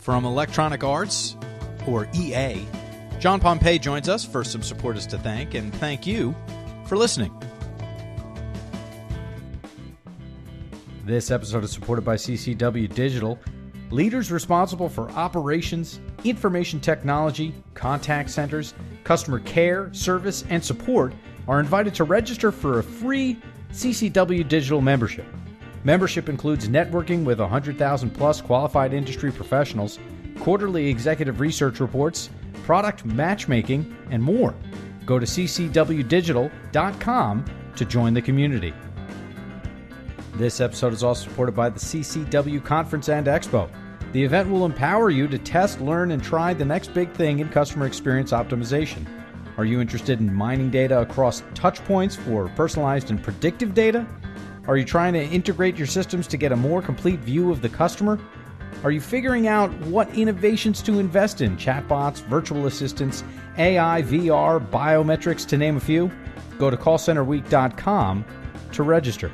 From Electronic Arts, or EA, John Pompei joins us for some supporters to thank, and thank you for listening. This episode is supported by CCW Digital, leaders responsible for operations, information technology, contact centers, customer care, service, and support are invited to register for a free CCW Digital membership. Membership includes networking with 100,000 plus qualified industry professionals, quarterly executive research reports, product matchmaking, and more. Go to ccwdigital.com to join the community. This episode is also supported by the CCW Conference and Expo. The event will empower you to test, learn, and try the next big thing in customer experience optimization. Are you interested in mining data across touch points for personalized and predictive data? Are you trying to integrate your systems to get a more complete view of the customer? Are you figuring out what innovations to invest in? Chatbots, virtual assistants, AI, VR, biometrics, to name a few? Go to callcenterweek.com to register.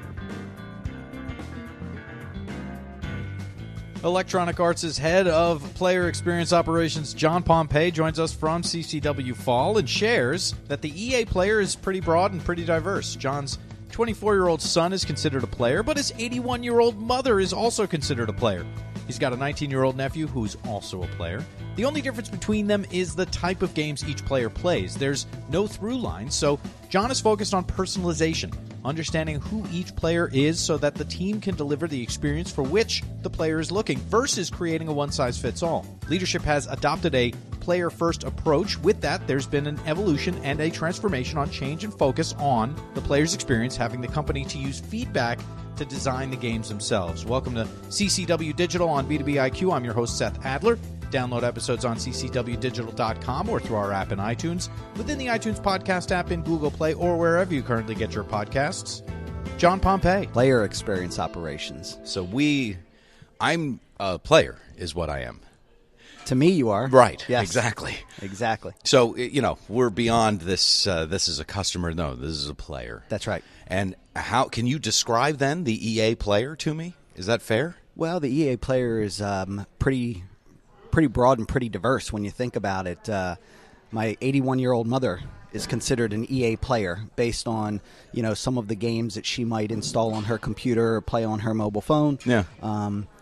Electronic Arts' head of player experience operations, John Pompei, joins us from CCW Fall and shares that the EA player is pretty broad and pretty diverse. John's 24-year-old son is considered a player, but his 81-year-old mother is also considered a player. He's got a 19-year-old nephew who's also a player. The only difference between them is the type of games each player plays. There's no through line, so John is focused on personalization, understanding who each player is so that the team can deliver the experience for which the player is looking, versus creating a one-size-fits-all. Leadership has adopted a player-first approach. With that, there's been an evolution and a transformation on change and focus on the player's experience, having the company to use feedback to design the games themselves. Welcome to CCW Digital on B2B IQ. I'm your host, Seth Adler. Download episodes on ccwdigital.com or through our app in iTunes, within the iTunes podcast app in Google Play, or wherever you currently get your podcasts. John Pompei. Player experience operations. So I'm a player is what I am. To me, you are. Right. Yes. Exactly. Exactly. So, we're beyond this. This is a customer. No, this is a player. That's right. And how can you describe then the EA player to me? Is that fair? Well, the EA player is pretty broad and pretty diverse when you think about it. My 81-year-old mother is considered an EA player based on, some of the games that she might install on her computer or play on her mobile phone. Yeah.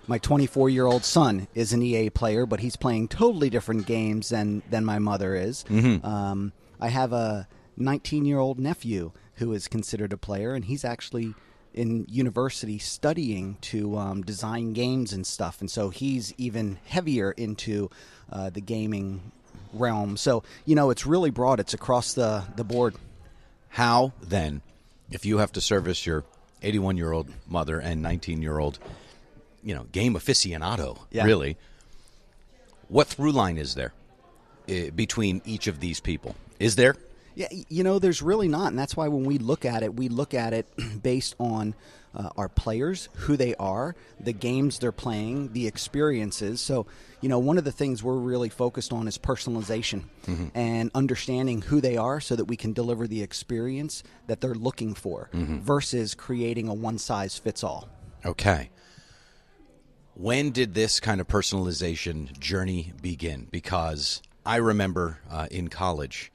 My 24-year-old son is an EA player, but he's playing totally different games than my mother is. Mm-hmm. I have a 19-year-old nephew who is considered a player, and he's actually in university studying to design games and stuff, and so he's even heavier into the gaming realm. So, it's really broad. It's across the board. How, then, if you have to service your 81-year-old mother and 19-year-old game aficionado, really, what through line is there between each of these people? Is there? Yeah, there's really not, and that's why when we look at it based on our players, who they are, the games they're playing, the experiences. So, one of the things we're really focused on is personalization and understanding who they are so that we can deliver the experience that they're looking for versus creating a one-size-fits-all. Okay. When did this kind of personalization journey begin? Because I remember in college,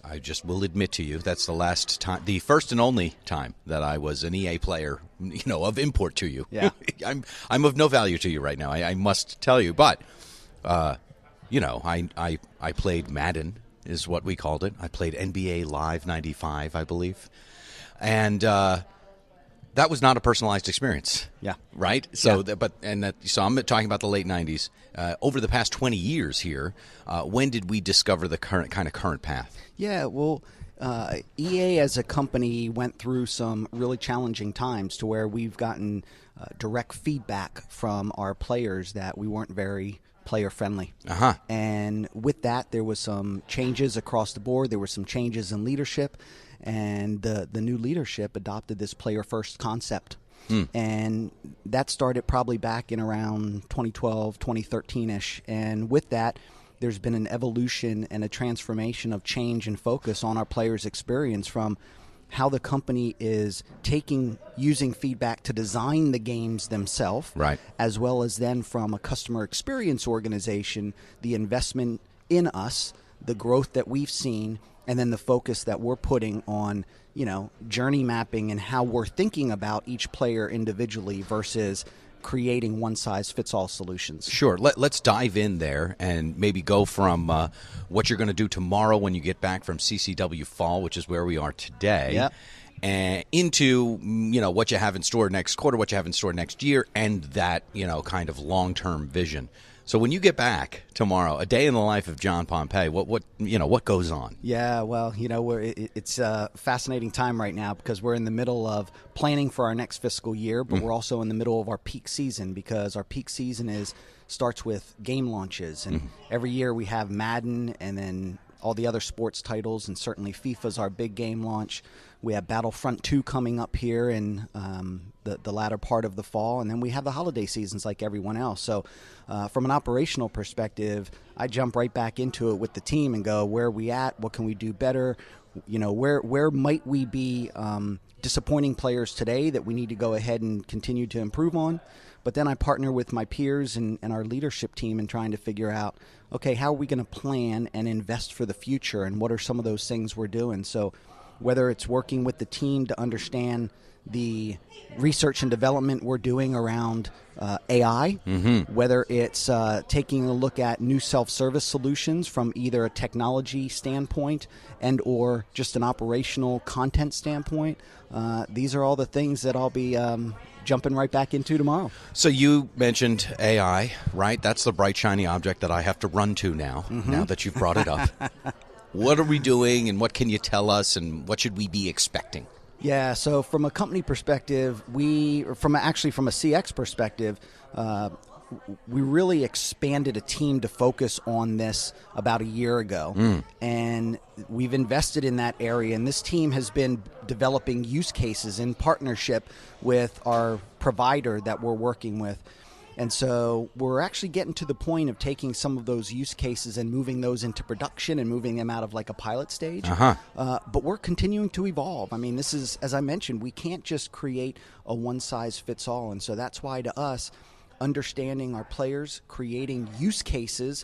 I just will admit to you, that's the last time, the first and only time that I was an EA player, of import to you. Yeah. I'm of no value to you right now, I must tell you. But, I played Madden, is what we called it. I played NBA Live 95, I believe. And that was not a personalized experience. Yeah. Right? So, yeah. So I'm talking about the late 90s. Over the past 20 years here, when did we discover the current path? Yeah, well, EA as a company went through some really challenging times to where we've gotten direct feedback from our players that we weren't very player-friendly. Uh-huh. And with that, there was some changes across the board. There were some changes in leadership, and the new leadership adopted this player-first concept. And that started probably back in around 2012, 2013-ish. And with that, there's been an evolution and a transformation of change and focus on our players' experience from how the company is using feedback to design the games themselves, right, as well as then from a customer experience organization, the investment in us, the growth that we've seen, and then the focus that we're putting on, journey mapping and how we're thinking about each player individually versus creating one-size-fits-all solutions. Sure. Let's dive in there and maybe go from what you're going to do tomorrow when you get back from CCW Fall, which is where we are today, yep, and into what you have in store next quarter, what you have in store next year, and that kind of long-term vision. So when you get back tomorrow, a day in the life of John Pompei, what goes on? Yeah, well, it's a fascinating time right now because we're in the middle of planning for our next fiscal year, but we're also in the middle of our peak season because our peak season starts with game launches, and every year we have Madden and then all the other sports titles, and certainly FIFA's our big game launch. We have Battlefront 2 coming up here in the latter part of the fall, and then we have the holiday seasons like everyone else. So from an operational perspective, I jump right back into it with the team and go, where are we at? What can we do better? Where might we be disappointing players today that we need to go ahead and continue to improve on? But then I partner with my peers and our leadership team in trying to figure out, okay, how are we going to plan and invest for the future, and what are some of those things we're doing? So whether it's working with the team to understand the research and development we're doing around AI, whether it's taking a look at new self-service solutions from either a technology standpoint and or just an operational content standpoint, these are all the things that I'll be jumping right back into tomorrow. So you mentioned AI, right? That's the bright, shiny object that I have to run to now that you've brought it up. What are we doing, and what can you tell us, and what should we be expecting? Yeah, so from a company perspective, from a CX perspective, we really expanded a team to focus on this about a year ago, and we've invested in that area, and this team has been developing use cases in partnership with our provider that we're working with. And so we're actually getting to the point of taking some of those use cases and moving those into production and moving them out of like a pilot stage. But we're continuing to evolve. I mean, this is, as I mentioned, we can't just create a one-size-fits-all. And so that's why to us, understanding our players, creating use cases,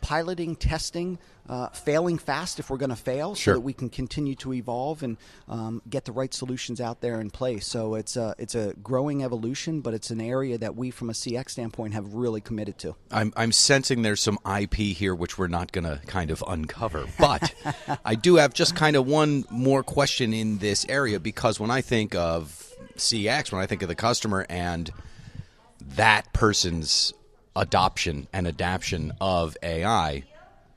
piloting, testing, failing fast if we're going to fail, so that we can continue to evolve and get the right solutions out there in place. So it's a growing evolution, but it's an area that we, from a CX standpoint, have really committed to. I'm sensing there's some IP here which we're not going to kind of uncover, but I do have just kind of one more question in this area, because when I think of CX, when I think of the customer and that person's adoption and adaption of AI,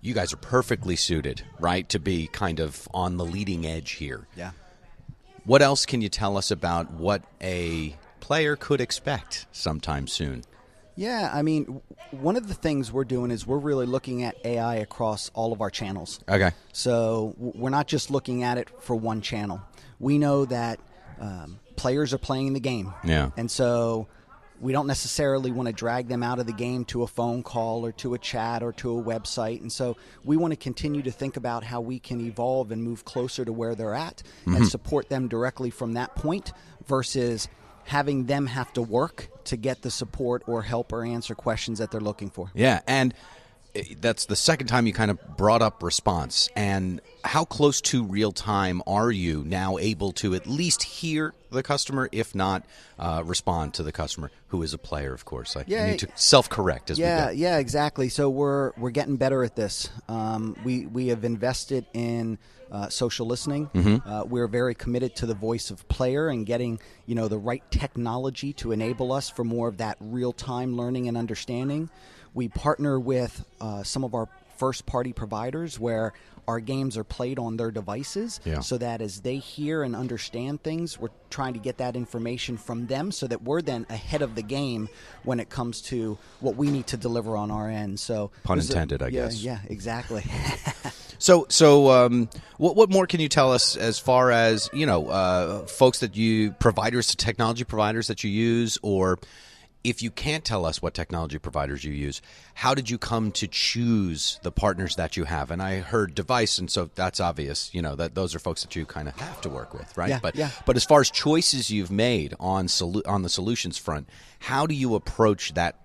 you guys are perfectly suited, right, to be kind of on the leading edge here. Yeah. What else can you tell us about what a player could expect sometime soon? Yeah, I mean, one of the things we're doing is we're really looking at AI across all of our channels. Okay. So we're not just looking at it for one channel. We know that players are playing the game. Yeah. And so we don't necessarily want to drag them out of the game to a phone call or to a chat or to a website. And so we want to continue to think about how we can evolve and move closer to where they're at and support them directly from that point versus having them have to work to get the support or help or answer questions that they're looking for. Yeah, and that's the second time you kind of brought up response. And how close to real time are you now able to at least hear the customer, if not respond to the customer, who is a player, of course? I need to self-correct as we go. Yeah, exactly. So we're getting better at this. We have invested in social listening. We're very committed to the voice of player and getting the right technology to enable us for more of that real-time learning and understanding. We partner with some of our first-party providers where our games are played on their devices so that as they hear and understand things, we're trying to get that information from them so that we're then ahead of the game when it comes to what we need to deliver on our end. So pun intended, I guess. Yeah, exactly. So, what more can you tell us as far as, folks that technology providers that you use, or if you can't tell us what technology providers you use, how did you come to choose the partners that you have? And I heard device, and so that's obvious, that those are folks that you kind of have to work with, right? But as far as choices you've made on the solutions front, how do you approach that,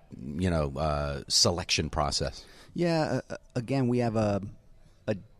selection process? Yeah, again, we have a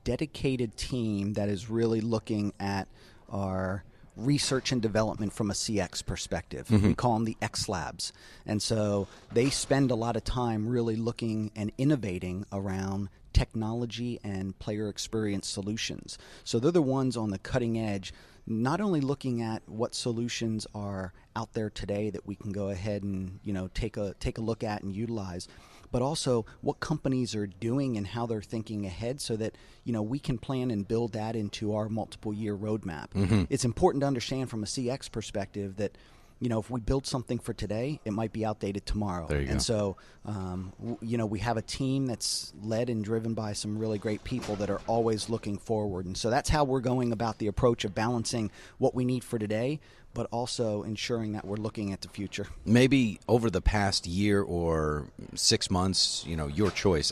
dedicated team that is really looking at our research and development from a CX perspective. Mm-hmm. We call them the X Labs. And so they spend a lot of time really looking and innovating around technology and player experience solutions. So they're the ones on the cutting edge, not only looking at what solutions are out there today that we can go ahead and take a look at and utilize, but also what companies are doing and how they're thinking ahead so that, we can plan and build that into our multiple year roadmap. Mm-hmm. It's important to understand from a CX perspective that, if we build something for today, it might be outdated tomorrow. There you and go. So, we have a team that's led and driven by some really great people that are always looking forward. And so that's how we're going about the approach of balancing what we need for today, but also ensuring that we're looking at the future. Maybe over the past year or 6 months, your choice.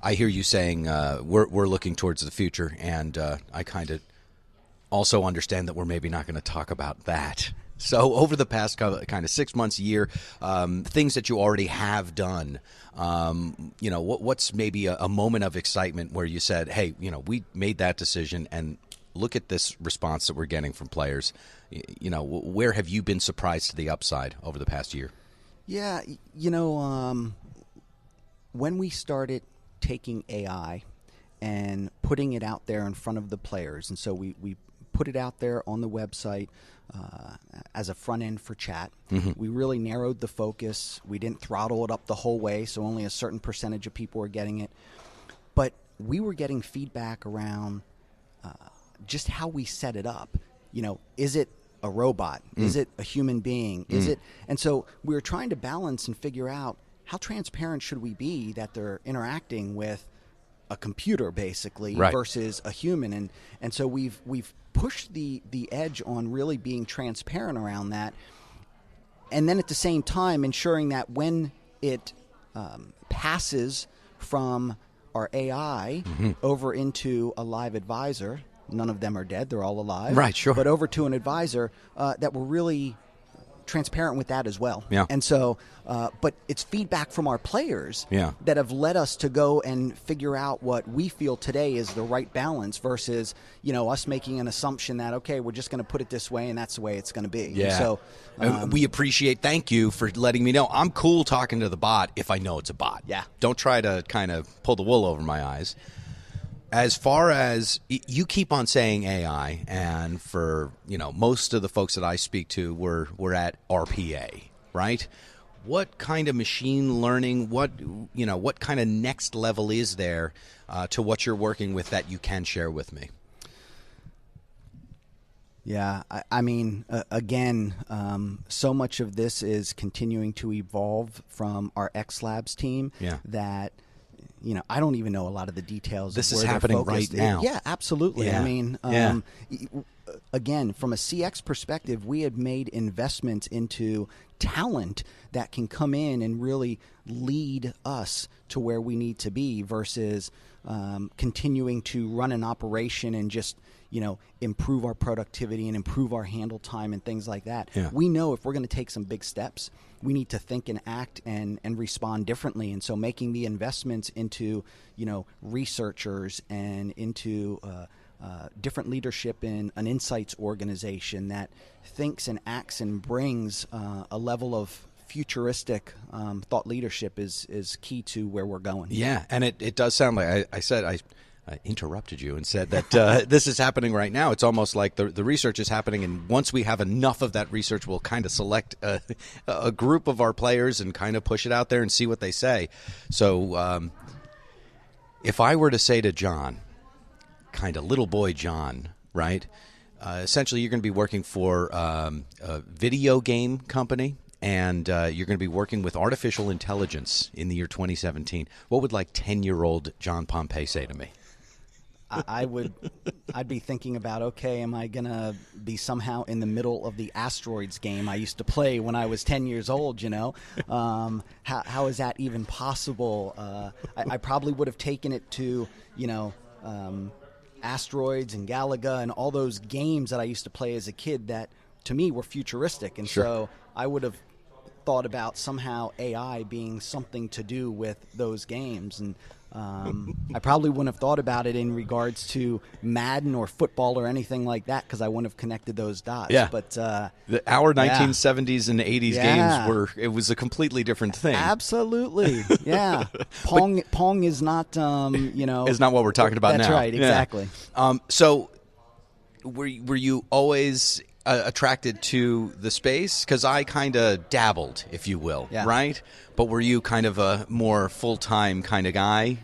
I hear you saying we're looking towards the future, and I kind of also understand that we're maybe not going to talk about that. So over the past kind of 6 months, year, things that you already have done, what's maybe a moment of excitement where you said, hey, we made that decision, and look at this response that we're getting from players. Where have you been surprised to the upside over the past year? Yeah, when we started taking AI and putting it out there in front of the players, and so we put it out there on the website as a front end for chat. Mm-hmm. We really narrowed the focus. We didn't throttle it up the whole way, so only a certain percentage of people were getting it. But we were getting feedback around just how we set it up. Is it a robot? Is it a human being? Is it? And so we were trying to balance and figure out how transparent should we be that they're interacting with a computer basically, right, versus a human. And so we've pushed the edge on really being transparent around that. And then at the same time ensuring that when it passes from our AI over into a live advisor, none of them are dead, they're all alive. Right, sure. But over to an advisor, that we're really transparent with that as well. Yeah. And so, but it's feedback from our players that have led us to go and figure out what we feel today is the right balance versus, us making an assumption that, okay, we're just going to put it this way and that's the way it's going to be. Yeah. So we thank you for letting me know. I'm cool talking to the bot if I know it's a bot. Yeah. Don't try to kind of pull the wool over my eyes. As far as you keep on saying AI, and for most of the folks that I speak to, we're at RPA, right? What kind of machine learning? What kind of next level is there to what you're working with that you can share with me? Yeah, I mean, again, so much of this is continuing to evolve from our X Labs team. Yeah. That. I don't even know a lot of the details. This of where is happening they're focused. right now. Yeah, absolutely. Yeah. I mean, again, from a CX perspective, we had made investments into talent that can come in and really lead us to where we need to be versus continuing to run an operation and just, improve our productivity and improve our handle time and things like that. Yeah. We know if we're going to take some big steps, we need to think and act and respond differently. And so making the investments into, researchers and into different leadership in an insights organization that thinks and acts and brings a level of futuristic thought leadership is key to where we're going. Yeah, and it does sound like I said I interrupted you and said that this is happening right now. It's almost like the research is happening, and once we have enough of that research, we'll kind of select a group of our players and kind of push it out there and see what they say. So if I were to say to John, kind of little boy John, right, essentially you're going to be working for a video game company, and you're going to be working with artificial intelligence in the year 2017. What would 10-year-old John Pompei say to me? I'd be thinking about, okay, am I gonna be somehow in the middle of the asteroids game I used to play when I was 10 years old? How is that even possible? I probably would have taken it to asteroids and Galaga and all those games that I used to play as a kid that to me were futuristic, and Sure. so I would have thought about somehow AI being something to do with those games, and I probably wouldn't have thought about it in regards to Madden or football or anything like that because I wouldn't have connected those dots. Yeah. But Our 1970s and 80s Yeah. games it was a completely different thing. absolutely, yeah. Pong is not, Is not what we're talking about that's now. right, exactly. Yeah. So were you always attracted to the space? Because I kind of dabbled, if you will, Yeah. right? But were you kind of a more full-time kind of guy?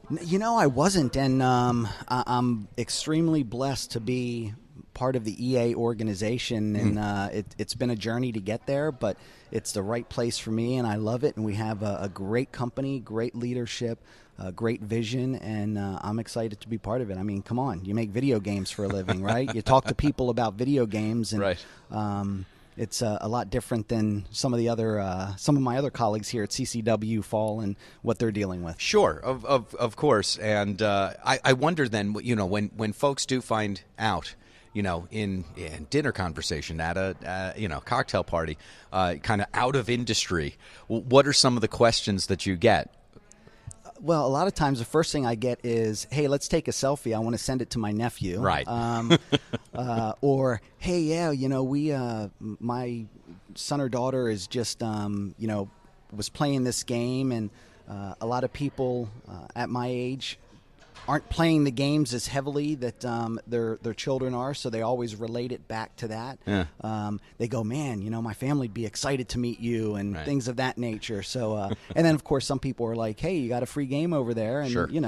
I wasn't, and I'm extremely blessed to be part of the EA organization, and it's been a journey to get there, but it's the right place for me, and I love it, and we have a great company, great leadership, great vision, and I'm excited to be part of it. I mean, come on, you make video games for a living, right? You talk to people about video games, and Right. it's a lot different than some of my other colleagues here at CCW Fall and what they're dealing with. Sure, of course. And I wonder then, when folks do find out, in dinner conversation at a cocktail party, kind of out of industry, what are some of the questions that you get? Well, a lot of times the first thing I get is, "Hey, let's take a selfie. I want to send it to my nephew." Right. Or, "Hey, yeah, we my son or daughter is just was playing this game, and a lot of people at my age aren't playing the games as heavily that their children are, so they always relate it back to that. Yeah. They go, man, my family would be excited to meet you, and Right. things of that nature. So, and then of course some people are like, hey, you got a free game over there, and Sure. you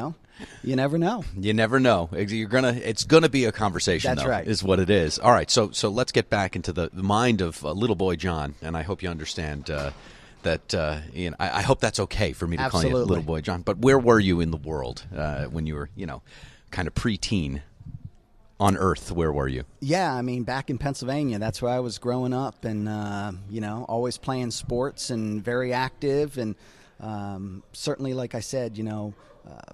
never know. You never know. It's gonna be a conversation. That's though, right. Is what it is. All right. So let's get back into the mind of little boy John, and I hope you understand that. I hope that's okay for me to call you Absolutely. little boy John. But where were you in the world when you were, kind of preteen on Earth? Where were you? Yeah, I mean, back in Pennsylvania, that's where I was growing up, and always playing sports and very active, and certainly, like I said,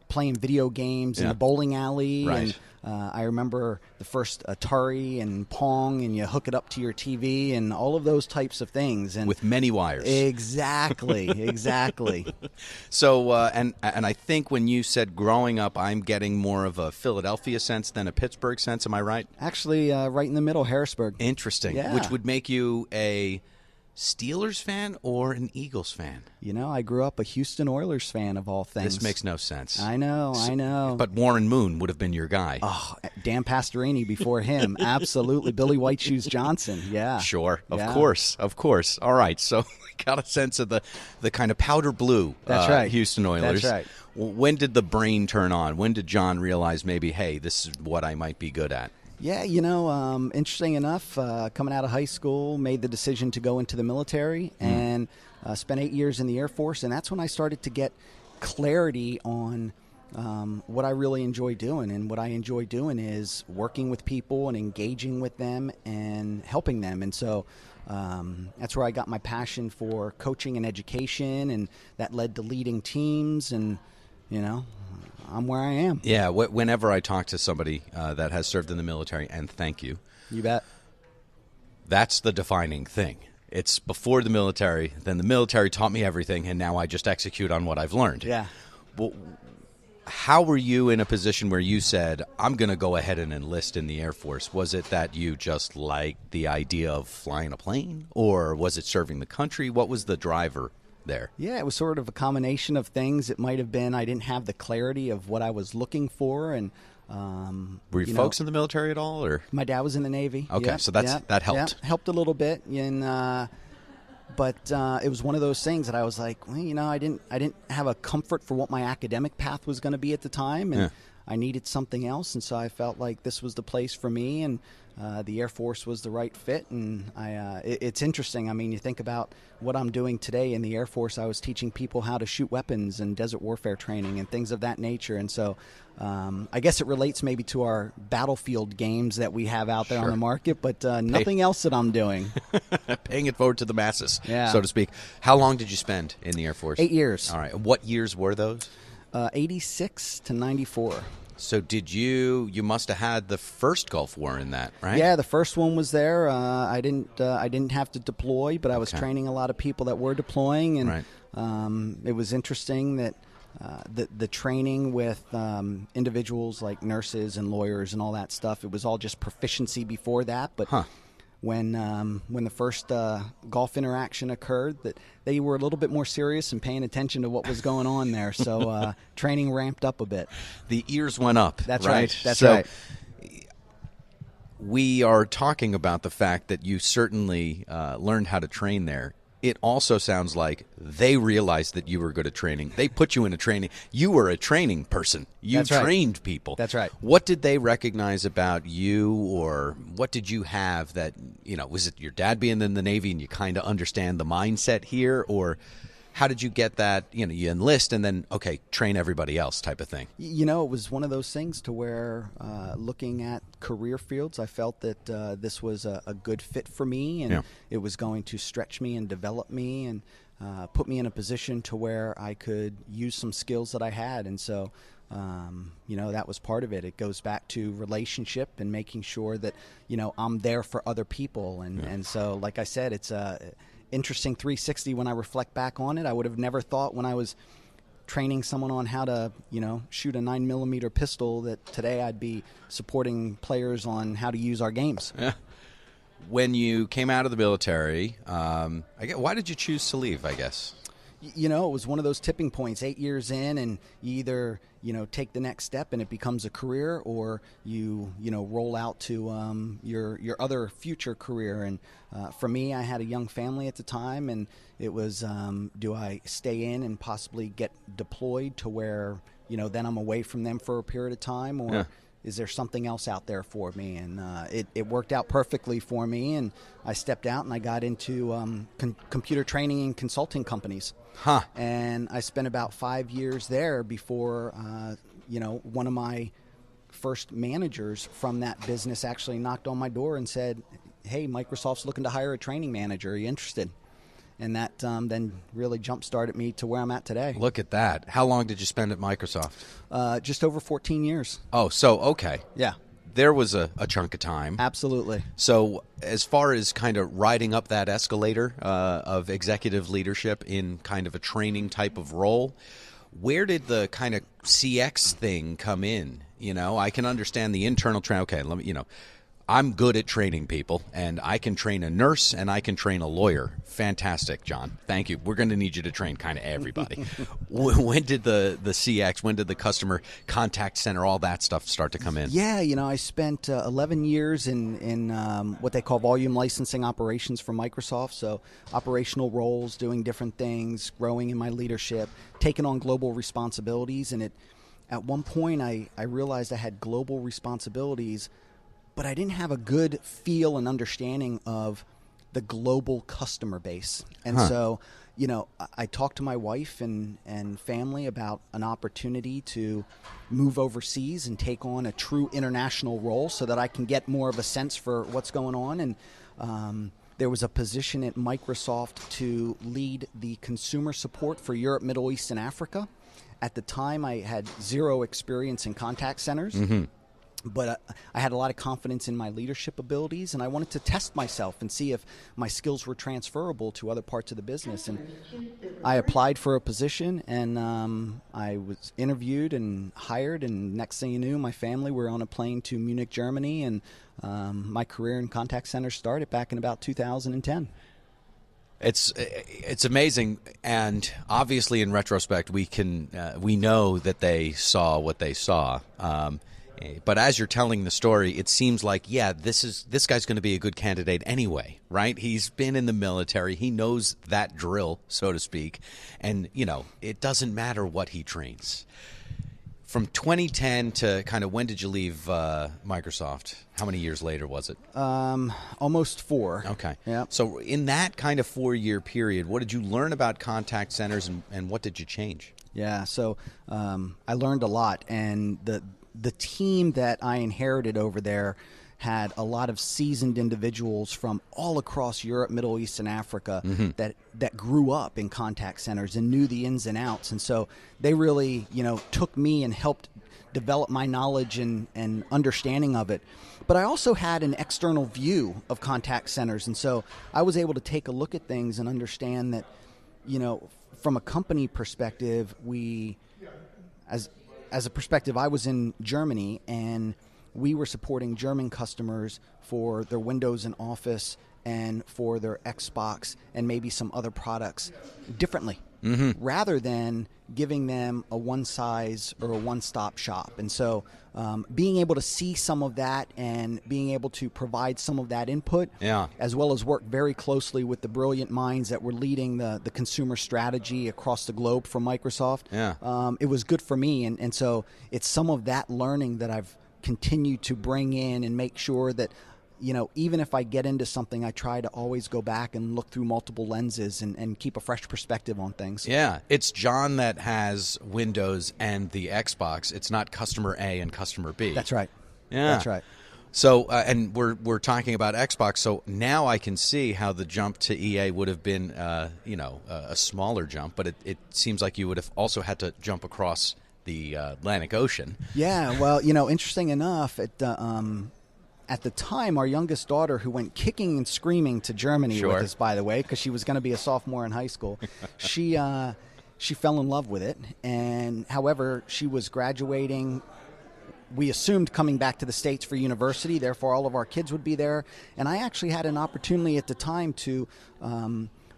playing video games in Yeah. the bowling alley, Right. and I remember the first Atari and Pong, and you hook it up to your TV, and all of those types of things, and With many wires. exactly. So, and I think when you said growing up, I'm getting more of a Philadelphia sense than a Pittsburgh sense. Am I right? Actually, right in the middle, Harrisburg. Interesting. Yeah. Which would make you a Steelers fan or an Eagles fan? I grew up a Houston Oilers fan of all things. This makes no sense. I know. But Warren Moon would have been your guy. Oh, Dan Pastorini before him. Absolutely. Billy White Shoes Johnson. Yeah. Sure. Of Yeah. course. All right. So we got a sense of the kind of powder blue That's right. Houston Oilers. That's right. When did the brain turn on? When did John realize maybe, hey, this is what I might be good at? Yeah, interesting enough, coming out of high school, made the decision to go into the military and spent 8 years in the Air Force, and that's when I started to get clarity on what I really enjoy doing. And what I enjoy doing is working with people and engaging with them and helping them. And so that's where I got my passion for coaching and education, and that led to leading teams, and, I'm where I am. Yeah, whenever I talk to somebody that has served in the military, and thank you, You bet. that's the defining thing. It's before the military, then the military taught me everything, and now I just execute on what I've learned. Yeah. Well, how were you in a position where you said, I'm going to go ahead and enlist in the Air Force? Was it that you just liked the idea of flying a plane, or was it serving the country? What was the driver there? Yeah, it was sort of a combination of things. It might have been I didn't have the clarity of what I was looking for, and Were you folks in the military at all, or? my dad was in the Navy. Okay, Yeah, so that helped. Yeah, helped a little bit, and but it was one of those things that I was like, well, I didn't have a comfort for what my academic path was going to be at the time, and Yeah. I needed something else, and so I felt like this was the place for me, and the Air Force was the right fit. And it's interesting. I mean, you think about what I'm doing today in the Air Force. I was teaching people how to shoot weapons and desert warfare training and things of that nature. And so I guess it relates maybe to our battlefield games that we have out there on the market, but nothing else that I'm doing. Paying it forward to the masses, Yeah. so to speak. How long did you spend in the Air Force? 8 years. All right. What years were those? 86 to 94. So you must have had the first Gulf War in that, right? Yeah, the first one was there. I didn't have to deploy, but I was training a lot of people that were deploying, and it was interesting that the training with individuals like nurses and lawyers and all that stuff, it was all just proficiency before that. But when the first Gulf interaction occurred, that they were a little bit more serious and paying attention to what was going on there. So training ramped up a bit. The ears went up. That's right. That's so right. We are talking about the fact that you certainly learned how to train there. It also sounds like they realized that you were good at training. They put you in a training. You were a training person. You That's right. trained people. That's right. What did they recognize about you, or what did you have that, was it your dad being in the Navy and you kind of understand the mindset here, or how did you get that, you enlist and then, train everybody else type of thing? It was one of those things to where looking at career fields, I felt that this was a good fit for me, and it was going to stretch me and develop me and put me in a position to where I could use some skills that I had. And so, that was part of it. It goes back to relationship and making sure that, I'm there for other people. And so, like I said, it's interesting 360 when I reflect back on it. I would have never thought when I was training someone on how to, shoot a 9mm pistol that today I'd be supporting players on how to use our games. Yeah. When you came out of the military, why did you choose to leave, I guess? It was one of those tipping points, 8 years in, and you either, take the next step and it becomes a career, or you roll out to your other future career. And for me, I had a young family at the time, and it was, do I stay in and possibly get deployed to where, then I'm away from them for a period of time, or is there something else out there for me? And it worked out perfectly for me, and I stepped out and I got into computer training and consulting companies. And I spent about 5 years there before, one of my first managers from that business actually knocked on my door and said, "Hey, Microsoft's looking to hire a training manager. Are you interested?" And that then really jump-started me to where I'm at today. Look at that. How long did you spend at Microsoft? Just over 14 years. Oh, so, okay. Yeah. There was a chunk of time. Absolutely. So as far as kind of riding up that escalator of executive leadership in kind of a training type of role, where did the kind of CX thing come in? I can understand the internal training. Okay, let me, I'm good at training people, and I can train a nurse, and I can train a lawyer. Fantastic, John. Thank you. We're going to need you to train kind of everybody. When did the CX, when did the customer contact center, all that stuff start to come in? Yeah, I spent 11 years in what they call volume licensing operations for Microsoft, so operational roles, doing different things, growing in my leadership, taking on global responsibilities, and at one point I realized I had global responsibilities, but I didn't have a good feel and understanding of the global customer base. And so, I talked to my wife and family about an opportunity to move overseas and take on a true international role so that I can get more of a sense for what's going on. And there was a position at Microsoft to lead the consumer support for Europe, Middle East, and Africa. At the time, I had zero experience in contact centers. Mm-hmm. But I had a lot of confidence in my leadership abilities, and I wanted to test myself and see if my skills were transferable to other parts of the business. And I applied for a position, and I was interviewed and hired, and next thing you knew, my family were on a plane to Munich, Germany, and my career in contact centers started back in about 2010. It's amazing, and obviously in retrospect, we know that they saw what they saw. But as you're telling the story, it seems like, this guy's going to be a good candidate anyway, right? He's been in the military. He knows that drill, so to speak. And, it doesn't matter what he trains. From 2010 to kind of when did you leave Microsoft? How many years later was it? Almost 4. Okay. Yeah. So in that kind of 4-year period, what did you learn about contact centers, and what did you change? Yeah, so I learned a lot, and the team that I inherited over there had a lot of seasoned individuals from all across Europe, Middle East, and Africa that grew up in contact centers and knew the ins and outs. And so they really, took me and helped develop my knowledge and understanding of it. But I also had an external view of contact centers, and so I was able to take a look at things and understand that, from a company perspective, as a perspective, I was in Germany, and we were supporting German customers for their Windows and Office and for their Xbox and maybe some other products differently, rather than giving them a one size or a one-stop shop. And so being able to see some of that and being able to provide some of that input, as well as work very closely with the brilliant minds that were leading the consumer strategy across the globe for Microsoft, it was good for me. And so it's some of that learning that I've continued to bring in and make sure that, even if I get into something, I try to always go back and look through multiple lenses and keep a fresh perspective on things. Yeah, it's John that has Windows and the Xbox. It's not customer A and customer B. That's right. Yeah. That's right. So, and we're talking about Xbox, so now I can see how the jump to EA would have been, a smaller jump, but it seems like you would have also had to jump across the Atlantic Ocean. Yeah, well, interesting enough, at the time, our youngest daughter, who went kicking and screaming to Germany with us, by the way, because she was going to be a sophomore in high school, she fell in love with it. And however, she was graduating. We assumed coming back to the States for university, therefore all of our kids would be there. And I actually had an opportunity at the time to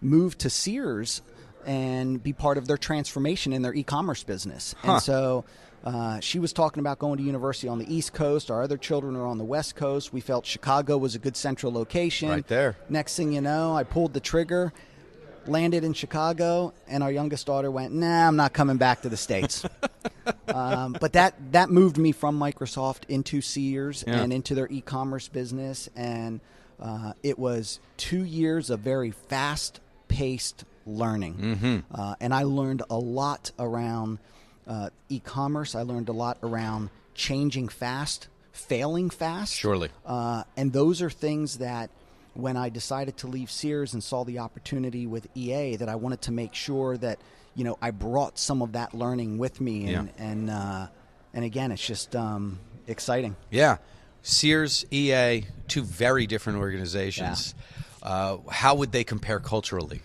move to Sears and be part of their transformation in their e-commerce business. And so she was talking about going to university on the East Coast. Our other children are on the West Coast. We felt Chicago was a good central location. Right there. Next thing you know, I pulled the trigger, landed in Chicago, and our youngest daughter went, "Nah, I'm not coming back to the States." But that moved me from Microsoft into Sears and into their e-commerce business. And it was 2 years of very fast-paced learning. And I learned a lot around e-commerce. I learned a lot around changing fast, failing fast. Surely. And those are things that when I decided to leave Sears and saw the opportunity with EA, that I wanted to make sure that, I brought some of that learning with me. And again, it's just exciting. Yeah. Sears, EA, two very different organizations. How would they compare culturally?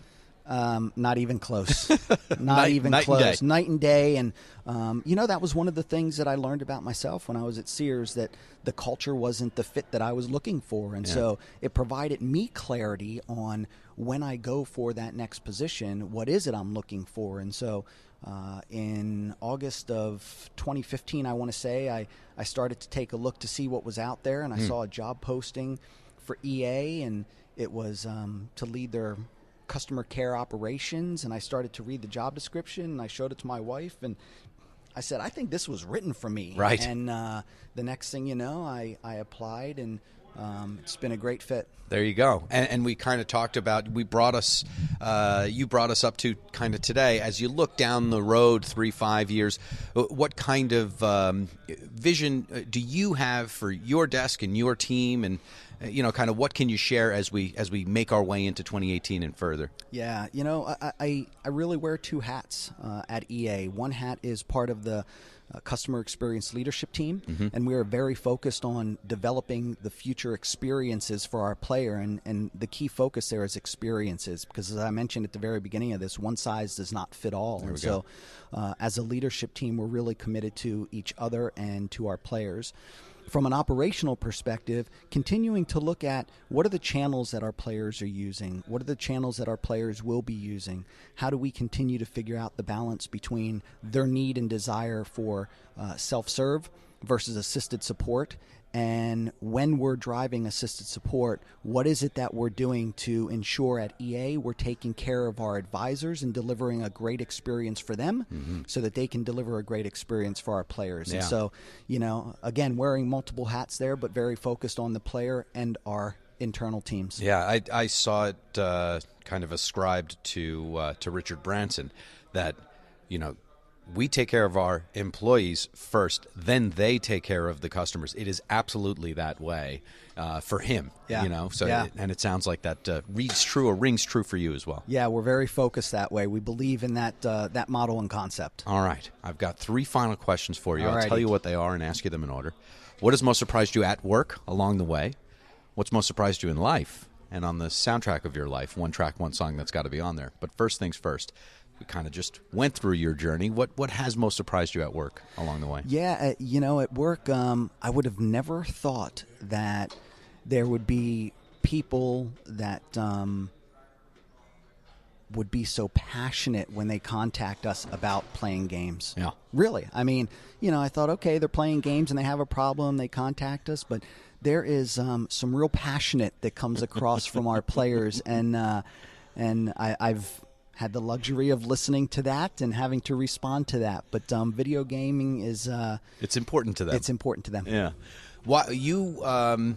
Not even close. Not even close. Night and day. And, that was one of the things that I learned about myself when I was at Sears, that the culture wasn't the fit that I was looking for. And so it provided me clarity on when I go for that next position, what is it I'm looking for? And so in August of 2015, I want to say, I started to take a look to see what was out there. And I saw a job posting for EA, and it was to lead their customer care operations. And I started to read the job description, and I showed it to my wife, and I said, I think this was written for me. Right. And the next thing you know, I applied, and it's been a great fit. There you go. And we kind of talked about, you brought us up to kind of today. As you look down the road 3-5 years, what kind of vision do you have for your desk and your team, and kind of what can you share as we make our way into 2018 and further? Yeah, I really wear two hats at EA. One hat is part of the customer experience leadership team, and we are very focused on developing the future experiences for our player, and the key focus there is experiences, because as I mentioned at the very beginning of this, one size does not fit all. And so as a leadership team, we're really committed to each other and to our players. From an operational perspective, continuing to look at what are the channels that our players are using, what are the channels that our players will be using, how do we continue to figure out the balance between their need and desire for self-serve versus assisted support, And when we're driving assisted support, what is it that we're doing to ensure at EA we're taking care of our advisors and delivering a great experience for them so that they can deliver a great experience for our players? Yeah. And so, again, wearing multiple hats there, but very focused on the player and our internal teams. Yeah, I saw it kind of ascribed to Richard Branson that, we take care of our employees first, then they take care of the customers. It is absolutely that way for him, So, and it sounds like that reads true or rings true for you as well. Yeah, we're very focused that way. We believe in that model and concept. All right. I've got 3 final questions for you. Alrighty. I'll tell you what they are and ask you them in order. What has most surprised you at work along the way? What's most surprised you in life? And on the soundtrack of your life, one track, one song that's got to be on there. But first things first. We kind of just went through your journey. What has most surprised you at work along the way? Yeah, at work, I would have never thought that there would be people that would be so passionate when they contact us about playing games. Yeah. Really. I mean, I thought, okay, they're playing games and they have a problem, they contact us, but there is some real passionate that comes across from our players, and I've had the luxury of listening to that and having to respond to that. But video gaming is it's important to them. It's important to them. Yeah. Why you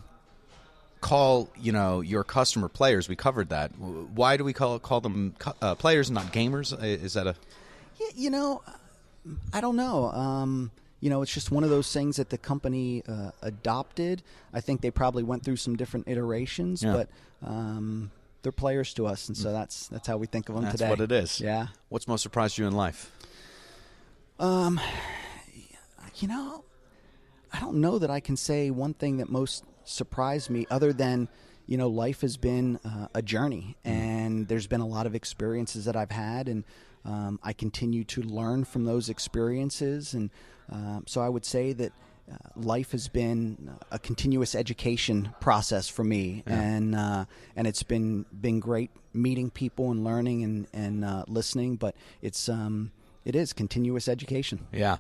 call your customer players? We covered that. Why do we call them players and not gamers? Is that a? Yeah, I don't know. It's just one of those things that the company adopted. I think they probably went through some different iterations, but they're players to us, and so that's how we think of them today. That's what it is. Yeah. What's most surprised you in life? I don't know that I can say one thing that most surprised me, other than life has been a journey, and there's been a lot of experiences that I've had, and I continue to learn from those experiences, and so I would say that life has been a continuous education process for me, and it's been great meeting people and learning and listening, but it is continuous education. Yeah.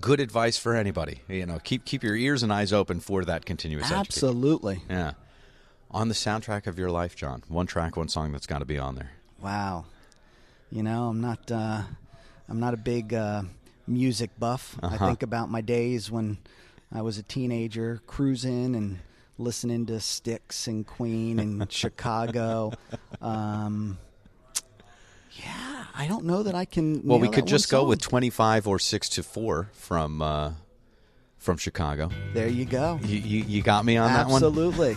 Good advice for anybody. Keep your ears and eyes open for that continuous education. Absolutely. Yeah. On the soundtrack of your life, John, one track, one song that's got to be on there. Wow. I'm not a big music buff. I think about my days when I was a teenager, cruising and listening to Styx and Queen and Chicago. I don't know that I can. Well, we could just go with 25 or 6-4 from Chicago. There you go. You got me on that one? Absolutely.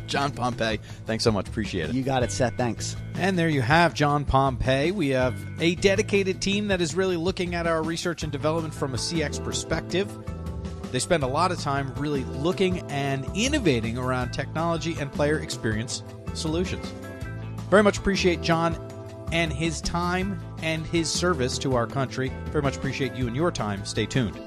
John Pompei, thanks so much. Appreciate it. You got it, Seth. Thanks. And there you have John Pompei. We have a dedicated team that is really looking at our research and development from a CX perspective. They spend a lot of time really looking and innovating around technology and player experience solutions. Very much appreciate John and his time and his service to our country. Very much appreciate you and your time. Stay tuned.